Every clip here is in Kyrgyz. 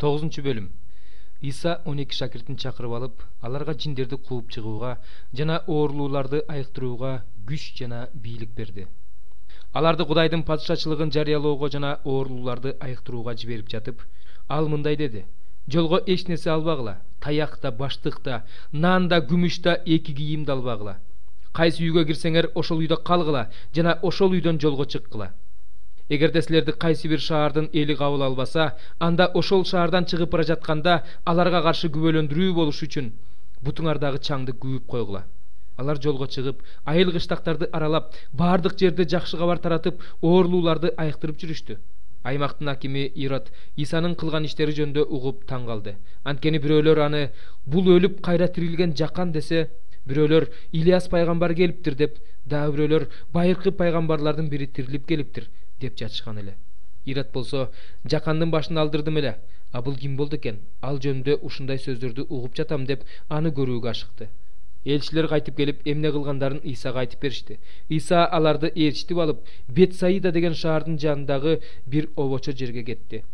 9 bölüm. Иса 12 шакиртин чакырып алып, аларга жиндерди кууп чыгууга жана оорулууларды айыктырууга күч жана бийлик берди. Аларды Кудайдын падышачылыгын жарыялоого жана оорулууларды айыктырууга жиберип жатып, ал мындай деди: жолго эч нерсе албагыла, таяк да, баштык да, нан да, күмүш да, эки кийим да албагыла. Кайсы үйгө кирсеңер, ошол үйдө калгыла жана ошол үйдөн жолго чыккыла. Эгерде силерди кайсы бир шаардын эли кабыл албаса, анда ошол шаардан чыгып бара жатканда аларга каршы күбөлөндүрүү болуш үчүн бутуңардагы чаңды күүп койгула. Алар жолго чыгып, айыл кыштактарды аралап, баардык жерде жакшы кабар таратып, оорулууларды айыктырып жүрүштү. Аймактын акими Ирод Исанын кылган иштери жөнүндө угуп таң калды. Анткени бирөөлөр аны бул өлүп кайра тирилген жакан десе, бирөөлөр Илияс пайгамбар келиптир деп, дагы бирөөлөр байыркы пайгамбарлардын бири тирилип келиптир деп жатышкан эле. Ирод болсо жакандын башын алдырдым эле. А бул ким болду экен? Ал жөнүндө ушундай сөздөрдү угуп жатам деп аны көрүүгө ашыкты. Элчилер кайтып келип, эмне кылгандарын Исага айтып беришти. Иса аларды ээрчитип алып, Бетсаида деген шаардын жанындагы бир обочо жерге кетти.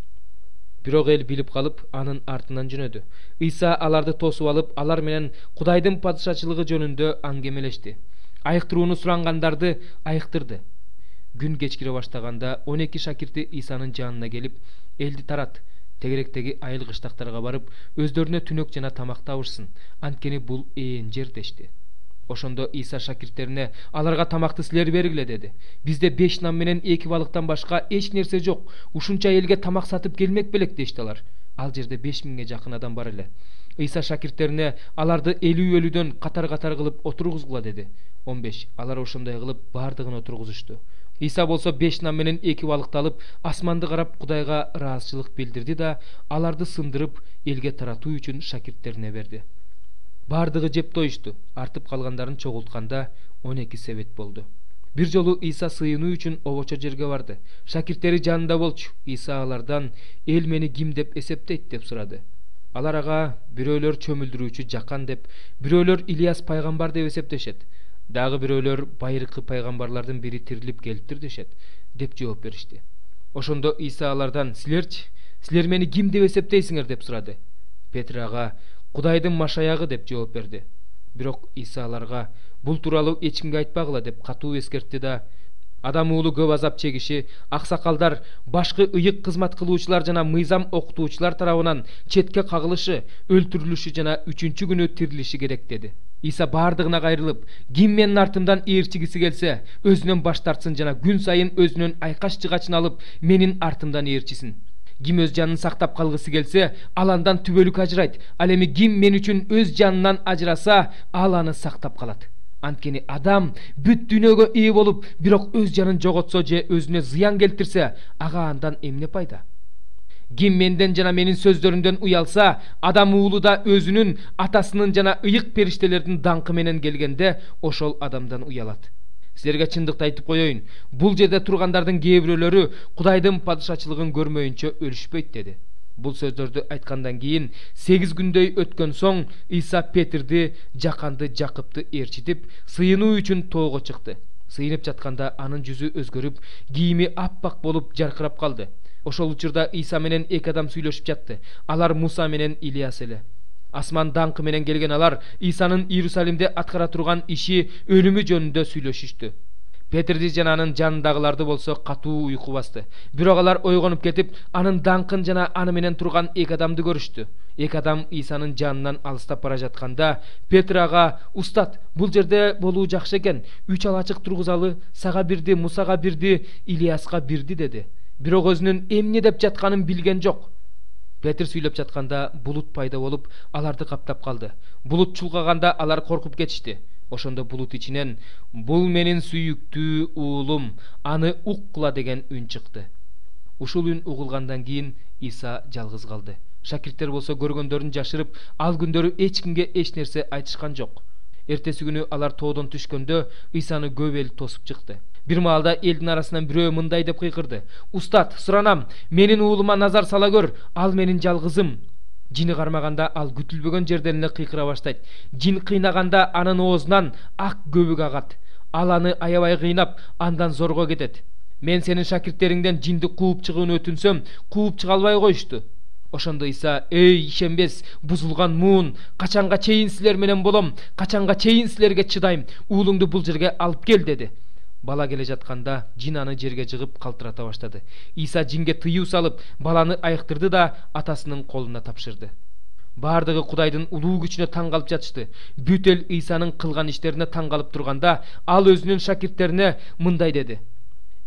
Бирок эл билип калып, анын артынан жөнөдү. Иса аларды тосуп алып, алар менен Кудайдын падышачылыгы жөнүндө аңгемелешти. Айыктырууну сурангандарды айыктырды. Күн кечкире баштаганда 12 шакирти Исанын жанына келип, элди тарат, тегеректеги айыл кыштактарга барып, өздөрүнө түнөк жана тамак табышсын, анткени бул ээн жер дешти. Ошондо Иса шакирттерине аларга тамакты силер бергиле деди. Бизде 5 нан менен 2 балыктан башка эч нерсе жок. Ушунча элге тамак сатып келмек белек дешти алар. Ал жерде 5000ге жакын адам бар эле. Иса шакирттерине аларды элүү-элүүдөн катар-катар кылып отургузгула деди. 15. Алар ошондой кылып баардыгын отургузушту. Иса болсо 5 нан менен 2 балыкты алып, асманды карап Кудайга ыраазычылык билдирди да, аларды сындырып элге таратуу үчүн шакирттерине берди. Баардыгы жеп тоюшту. Артып калгандарын чогултканда 12 себет болду. Бир жолу Иса сыйынуу үчүн обочо жерге барды. Шакирттери жанында болчу. Иса алардан: "Эл мени ким деп эсептейт?" деп сурады. Алар ага бирөөлөр чөмүлдүрүүчү жакан деп, бирөөлөр Илияс пайгамбар деп эсептешет. Дагы бирөөлөр байыркы пайгамбарлардын бири тирилип келиптир дешет деп жооп беришти. Ошондо Иса алардан: Силер мени ким деп эсептейсиңер деп сурады. Петр ага: Кудайдын машаягы деп жооп берди. Бирок Иса аларга: бул тууралуу эч кимге айтпагыла деп катуу эскертти да, адам уулу көп азап чегиши, аксакалдар, башкы ыйык кызмат кылуучулар жана мыйзам окутуучулар тарабынан четке кагылышы, өлтүрүлүшү жана 3-күнү күнү тирилиши керек деди. Иса баардыгына кайрылып: ким менин артымдан ээрчигиси келсе, өзүнөн баш тартсын жана күн сайын өзүнүн айкаш жыгачын алып, менин артымдан ээрчисин. Ким өз жанын сактап калгысы келсе, ал андан түбөлүк ажырайт. Ал эми ким мен үчүн өз жанынан ажыраса, ал аны сактап калат. Анткени адам бүт дүйнөгө ээ болуп, бирок өз жанын жоготсо же өзүнө зыян келтирсе, ага андан эмне пайда? Ким менден жана менин сөздөрүмдөн уялса, адам уулу да өзүнүн, атасынын жана ыйык периштелердин даңкы менен келгенде, ошол адамдан уялат. Силерге чындыкты айтып коеюн, бул жерде тургандардын кээ бирөөлөрү Кудайдын падышачылыгын көрмөйүнчө өлүшпөйт деди. Бул сөздөрдү айткандан кийин 8 күндөй өткөн соң Иса Петрди, Жаканды, Жакыпты ээрчитип, сыйынуу үчүн тоого чыкты. Сыйынып жатканда анын жүзү өзгөрүп, кийими аппак болуп жаркырап калды. Ошол учурда Иса менен 2 адам сүйлөшүп жатты. Алар Муса менен Илияс эле. Асман даңкы менен келген алар Исанын Иерусалимде аткара турган иши, өлүмү жөнүндө сүйлөшүштү. Петрди жана анын жанындагыларды болсо катуу уйку басты. Бирок алар ойгонуп кетип, анын даңкын жана аны менен турган 2 адамды көрүштү. 2 адам Исанын жанынан алыстап бара жатканда, Петр ага: "Устат, бул жерде болуу жакшы экен. 3 алачык тургузалы, сага бирди, Мусага бирди, Илияска бирди" деди. Бирок өзүнүн эмне деп жатканын билген жок. Петр сүйлөп жатканда булут пайда болуп, аларды каптап калды. Булут чулгаганда алар коркуп кетишти. Ошондо булут ичинен: "Бул менин сүйүктүү уулум, аны уккула" деген үн чыкты. Ушул үн угулгандан кийин Иса жалгыз калды. Шакирттер болсо көргөндөрүн жашырып, ал күндөрү эч кимге эч нерсе айтышкан жок. Эртеси күнү алар тоодон түшкөндө Исаны көп эл тосуп чыкты. Бир маалда элдин арасынан бирөө мындай деп кыйкырды: "Устат, суранам, менин уулума назар сала көр, ал менин жалгызым." Жини кармаганда ал күтүлбөгөн жерден эле кыйкыра баштайт. Жин кыйнаганда анын оозунан ак көбүк агат. Ал аны аябай кыйнап, андан зорго кетет. Мен сенин шакирттериңден жинди кууп чыгууну өтүнсөм, кууп чыга албай коюшту. Ошондо Иса: "Эй, ишенбес, бузулган муун, качанга чейин силер менен болом, качанга чейин силерге чыдайм, уулуңду бул жерге алып кел" деди. Бала келе жатканда жин аны жерге жыгып калтырата баштады. Иса жинге тыюу салып, баланы айыктырды да атасынын колуна тапшырды. Бардыгы Кудайдын улуу күчүнө таң калып жатышты. Бүт эл Исанын кылган иштерине таң калып турганда, ал өзүнүн шакирттерине мындай деди: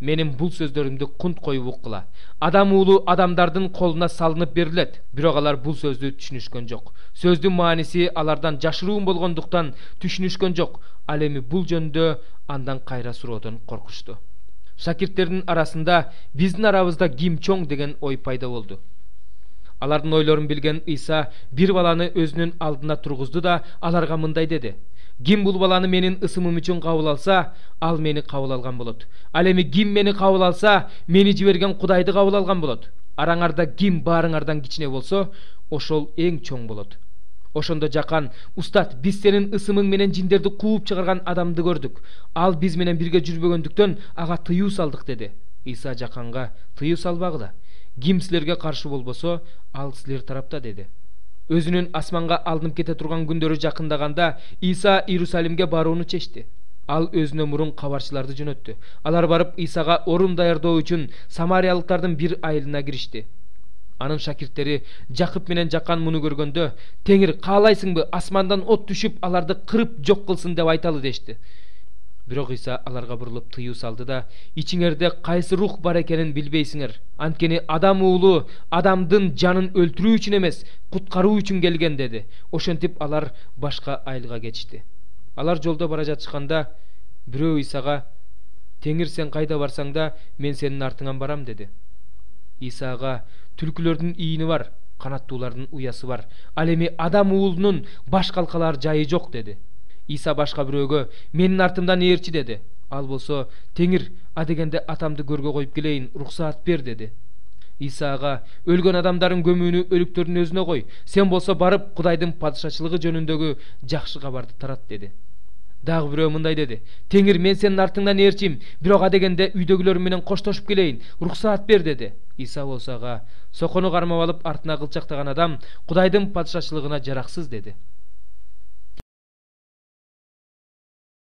"Менин бул сөздөрүмдү кунт коюп уккыла. Адам уулу адамдардын колуна салынып берилет." Бирок алар бул сөздү түшүнүшкөн жок. Сөздүн мааниси алардан жашыруун болгондуктан түшүнүшкөн жок. Ал эми бул жөнүндө андан кайра суроодон коркушту. Шакирттердин арасында биздин арабызда ким чоң деген ой пайда болду. Алардын ойлорун билген Иса бир баланы өзүнүн алдына тургузду да аларга мындай деди: "Ким бул баланы менин ысымым үчүн кабыл алса, ал мени кабыл алган болот. Ал эми ким мени кабыл алса, мени жиберген Кудайды кабыл алган болот. Араңарда ким баарыңардан кичине болсо, ошол эң чоң болот." Ошондо Жакан: "Устат, биз сенин ысымың менен жиндерди кууп чыгарган адамды көрдүк. Ал биз менен бирге жүрбөгөндүктөн ага тыюу салдык" деди. Иса Жаканга: "Тыюу салбагыла. Ким силерге каршы болбосо, ал силер тарапта" деди. Өзүнүн асманга алынып кете турган күндөрү жакындаганда Иса Иерусалимге барууну чечти. Ал өзүнө мурун кабарчыларды жөнөттү. Алар барып Исага орун даярдоо үчүн самариялыктардын бир айылына киришти. Анын шакирттери Жакып менен Жакан муну көргөндө: "Теңир, каалайсыңбы асмандан от түшүп аларды кырып жок кылсын" деп айталы дешти. Бирок Иса аларга бурулуп тыюу салды да: "Ичиңерде кайсы рух бар экенин билбейсиңер. Анткени Адам уулу адамдын жанын өлтүрүү үчүн эмес, куткаруу үчүн келген" деди. Ошентип алар башка айылга кетишти. Алар жолдо бара жатышканда бирөө Исага: "Теңир, сен кайда барсаң да, мен сенин артыңан барам" деди. Исага: "Түлкүлөрдүн ийини бар, канаттуулардын уясы бар. Ал эми Адам уулунун баш калкалар жайы жок" деди. Иса башка бирөөгө: "Менин артымдан ээрчи" деди. Ал болсо: "Теңир, адегенде атамды көргө коюп келейин, уруксаат бер" деди. Исага: "Өлгөн адамдардын көмүүнү өлүктөрдүн өзүнө кой. Сен болсо барып Кудайдын падышачылыгы жөнүндөгү жакшы кабарды тарат" деди. Дагы бирөө мындай деди: "Теңир, мен сенин артыңдан ээрчим, бирок адегенде үйдөгүлөрүм менен коштошуп келейин, уруксаат бер" деди. Иса болсо ага: "Сокону кармап алып артына кылчактаган адам Кудайдын падышачылыгына жараксыз" деди.